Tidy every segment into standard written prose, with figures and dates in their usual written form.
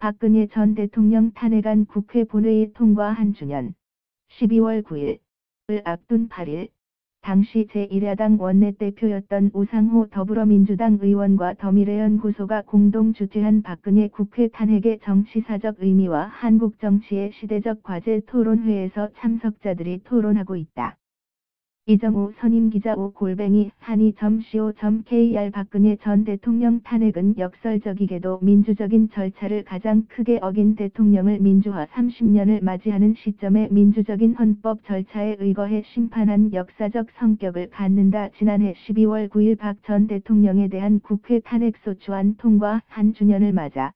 박근혜 전 대통령 탄핵안 국회 본회의 통과 1주년 12월 9일을 앞둔 8일 당시 제1야당 원내대표였던 우상호 더불어민주당 의원과 더미래연구소가 공동 주최한 박근혜 국회 탄핵의 정치사적 의미와 한국 정치의 시대적 과제 토론회에서 참석자들이 토론하고 있다. 이정우 선임기자 오-한이.co.kr 박근혜 전 대통령 탄핵은 역설적이게도 민주적인 절차를 가장 크게 어긴 대통령을 민주화 30년을 맞이하는 시점에 민주적인 헌법 절차에 의거해 심판한 역사적 성격을 갖는다. 지난해 12월 9일 박 전 대통령에 대한 국회 탄핵소추안 통과 1주년을 맞아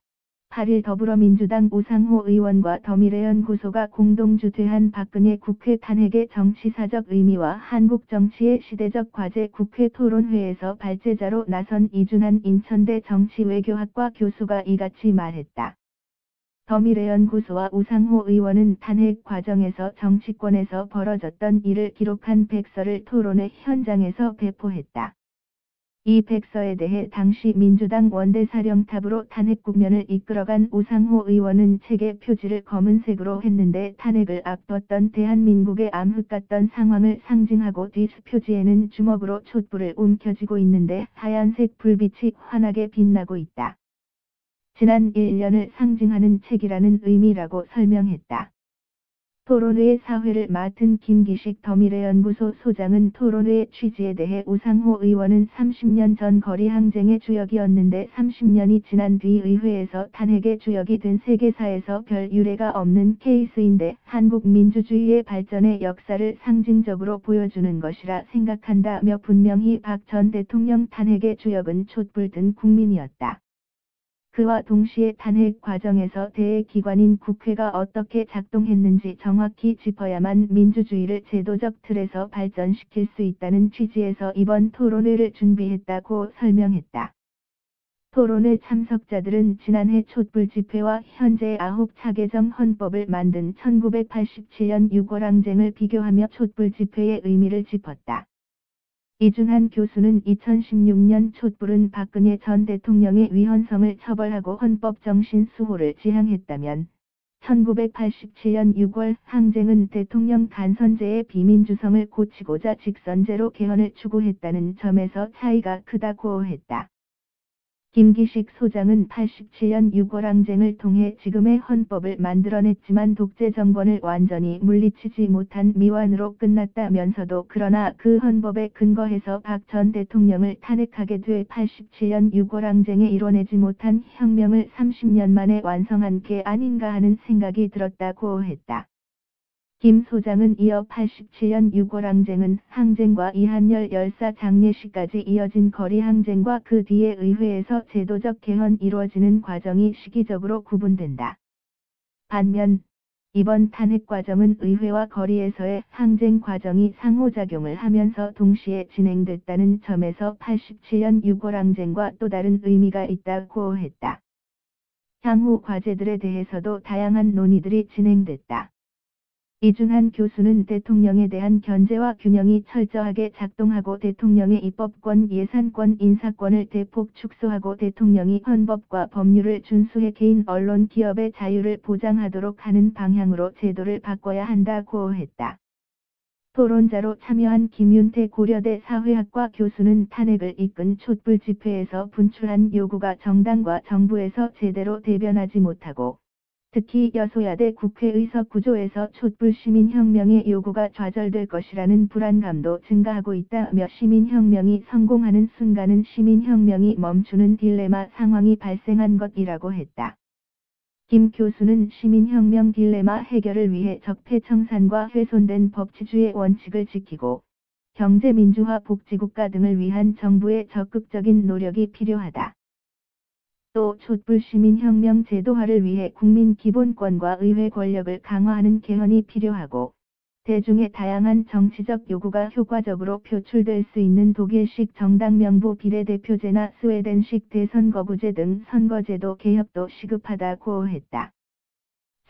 8일 더불어민주당 우상호 의원과 더미래연구소가 공동 주최한 박근혜 국회 탄핵의 정치사적 의미와 한국 정치의 시대적 과제 국회 토론회에서 발제자로 나선 이준한 인천대 정치외교학과 교수가 이같이 말했다. 더미래연구소와 우상호 의원은 탄핵 과정에서 정치권에서 벌어졌던 일을 기록한 백서를 토론회 현장에서 배포했다. 이 백서에 대해 당시 민주당 원대사령탑으로 탄핵 국면을 이끌어간 우상호 의원은 책의 표지를 검은색으로 했는데 탄핵을 앞뒀던 대한민국의 암흑 같던 상황을 상징하고 뒷 표지에는 주먹으로 촛불을 움켜쥐고 있는데 하얀색 불빛이 환하게 빛나고 있다. 지난 1년을 상징하는 책이라는 의미라고 설명했다. 토론회의 사회를 맡은 김기식 더미래연구소 소장은 토론회의 취지에 대해 우상호 의원은 30년 전 거리항쟁의 주역이었는데 30년이 지난 뒤 의회에서 탄핵의 주역이 된 세계사에서 별 유례가 없는 케이스인데 한국 민주주의의 발전의 역사를 상징적으로 보여주는 것이라 생각한다며 분명히 박 전 대통령 탄핵의 주역은 촛불 든 국민이었다. 그와 동시에 탄핵 과정에서 대기관인 국회가 어떻게 작동했는지 정확히 짚어야만 민주주의를 제도적 틀에서 발전시킬 수 있다는 취지에서 이번 토론회를 준비했다고 설명했다. 토론회 참석자들은 지난해 촛불 집회와 현재 9차 개정 헌법을 만든 1987년 6월 항쟁을 비교하며 촛불 집회의 의미를 짚었다. 이준한 교수는 2016년 촛불은 박근혜 전 대통령의 위헌성을 처벌하고 헌법 정신 수호를 지향했다면 1987년 6월 항쟁은 대통령 간선제의 비민주성을 고치고자 직선제로 개헌을 추구했다는 점에서 차이가 크다고 했다. 김기식 소장은 87년 6월 항쟁을 통해 지금의 헌법을 만들어냈지만 독재 정권을 완전히 물리치지 못한 미완으로 끝났다면서도 그러나 그 헌법에 근거해서 박 전 대통령을 탄핵하게 돼 87년 6월 항쟁에 이뤄내지 못한 혁명을 30년 만에 완성한 게 아닌가 하는 생각이 들었다고 했다. 김 소장은 이어 87년 6월 항쟁은 항쟁과 이한열 열사 장례식까지 이어진 거리 항쟁과 그 뒤에 의회에서 제도적 개헌 이루어지는 과정이 시기적으로 구분된다. 반면 이번 탄핵 과정은 의회와 거리에서의 항쟁 과정이 상호작용을 하면서 동시에 진행됐다는 점에서 87년 6월 항쟁과 또 다른 의미가 있다고 했다. 향후 과제들에 대해서도 다양한 논의들이 진행됐다. 이준한 교수는 대통령에 대한 견제와 균형이 철저하게 작동하고 대통령의 입법권, 예산권, 인사권을 대폭 축소하고 대통령이 헌법과 법률을 준수해 개인, 언론, 기업의 자유를 보장하도록 하는 방향으로 제도를 바꿔야 한다고 했다. 토론자로 참여한 김윤태 고려대 사회학과 교수는 탄핵을 이끈 촛불 집회에서 분출한 요구가 정당과 정부에서 제대로 대변하지 못하고 특히 여소야대 국회 의석 구조에서 촛불 시민혁명의 요구가 좌절될 것이라는 불안감도 증가하고 있다며 시민혁명이 성공하는 순간은 시민혁명이 멈추는 딜레마 상황이 발생한 것이라고 했다. 김 교수는 시민혁명 딜레마 해결을 위해 적폐청산과 훼손된 법치주의 원칙을 지키고 경제민주화 복지국가 등을 위한 정부의 적극적인 노력이 필요하다. 또 촛불 시민혁명 제도화를 위해 국민 기본권과 의회 권력을 강화하는 개헌이 필요하고 대중의 다양한 정치적 요구가 효과적으로 표출될 수 있는 독일식 정당 명부 비례대표제나 스웨덴식 대선 거부제 등 선거제도 개혁도 시급하다고 했다.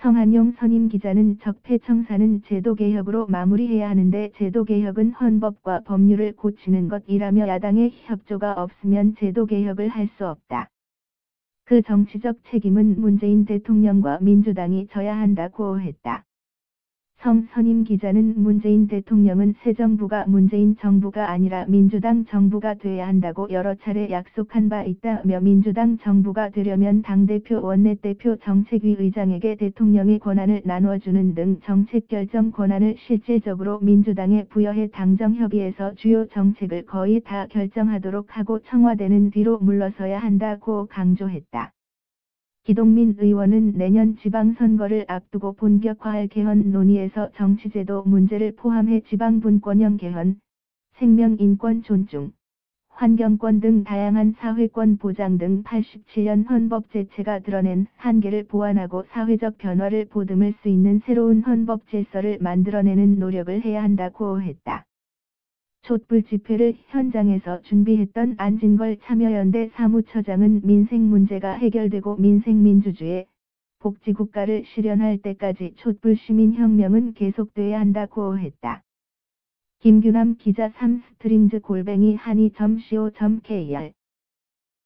성한용 선임 기자는 적폐청산은 제도개혁으로 마무리해야 하는데 제도개혁은 헌법과 법률을 고치는 것이라며 야당의 협조가 없으면 제도개혁을 할 수 없다. 그 정치적 책임은 문재인 대통령과 민주당이 져야 한다고 했다. 성선임 기자는 문재인 대통령은 새 정부가 문재인 정부가 아니라 민주당 정부가 돼야 한다고 여러 차례 약속한 바 있다며 민주당 정부가 되려면 당대표 원내대표 정책위 의장에게 대통령의 권한을 나눠주는 등 정책 결정 권한을 실질적으로 민주당에 부여해 당정협의에서 주요 정책을 거의 다 결정하도록 하고 청와대는 뒤로 물러서야 한다고 강조했다. 기동민 의원은 내년 지방선거를 앞두고 본격화할 개헌 논의에서 정치제도 문제를 포함해 지방분권형 개헌, 생명인권 존중, 환경권 등 다양한 사회권 보장 등 87년 헌법 제체가 드러낸 한계를 보완하고 사회적 변화를 보듬을 수 있는 새로운 헌법 질서를 만들어내는 노력을 해야 한다고 했다. 촛불 집회를 현장에서 준비했던 안진걸 참여연대 사무처장은 민생 문제가 해결되고 민생민주주의, 복지국가를 실현할 때까지 촛불 시민혁명은 계속돼야 한다고 했다. 김규남 기자 3string 한이.co.kr